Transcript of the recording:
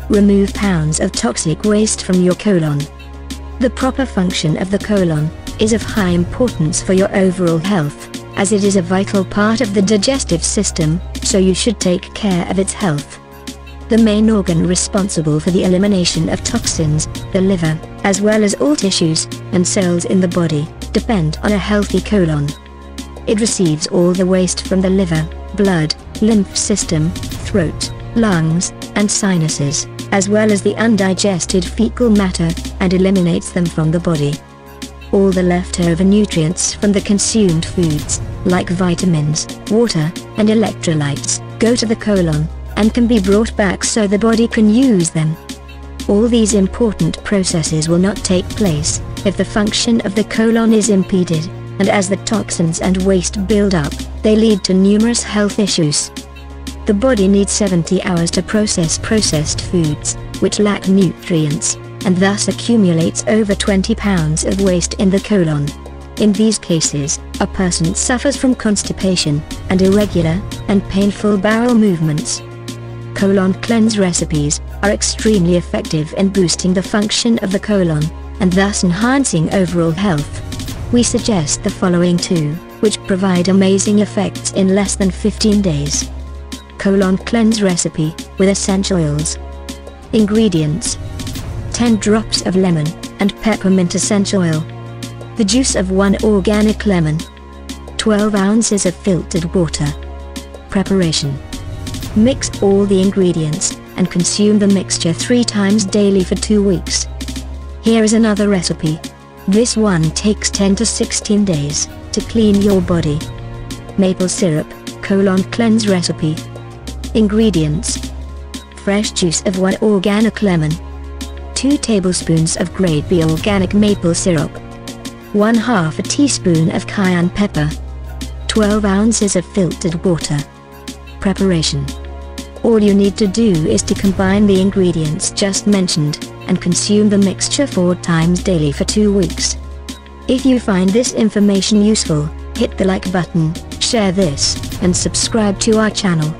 remove pounds of toxic waste from your colon. The proper function of the colon is of high importance for your overall health, as it is a vital part of the digestive system, so you should take care of its health. The main organ responsible for the elimination of toxins, the liver, as well as all tissues and cells in the body, depend on a healthy colon. It receives all the waste from the liver, blood, lymph system, throat, lungs, and sinuses, as well as the undigested fecal matter, and eliminates them from the body. All the leftover nutrients from the consumed foods, like vitamins, water, and electrolytes, go to the colon, and can be brought back so the body can use them. All these important processes will not take place if the function of the colon is impeded, and as the toxins and waste build up, they lead to numerous health issues. The body needs 70 hours to process processed foods, which lack nutrients, and thus accumulates over 20 pounds of waste in the colon. In these cases, a person suffers from constipation, and irregular and painful bowel movements. Colon cleanse recipes are extremely effective in boosting the function of the colon, and thus enhancing overall health. We suggest the following 2, which provide amazing effects in less than 15 days. Colon cleanse recipe, with essential oils. Ingredients: 10 drops of lemon, and peppermint essential oil. The juice of 1 organic lemon. 12 ounces of filtered water. Preparation: mix all the ingredients, and consume the mixture 3 times daily for 2 weeks. Here is another recipe. This one takes 10 to 16 days to clean your body. Maple syrup, colon cleanse recipe. Ingredients: fresh juice of 1 organic lemon. 2 tablespoons of grade B organic maple syrup. 1/2 teaspoon of cayenne pepper. 12 ounces of filtered water. Preparation: all you need to do is to combine the ingredients just mentioned, and consume the mixture 4 times daily for 2 weeks. If you find this information useful, hit the like button, share this, and subscribe to our channel.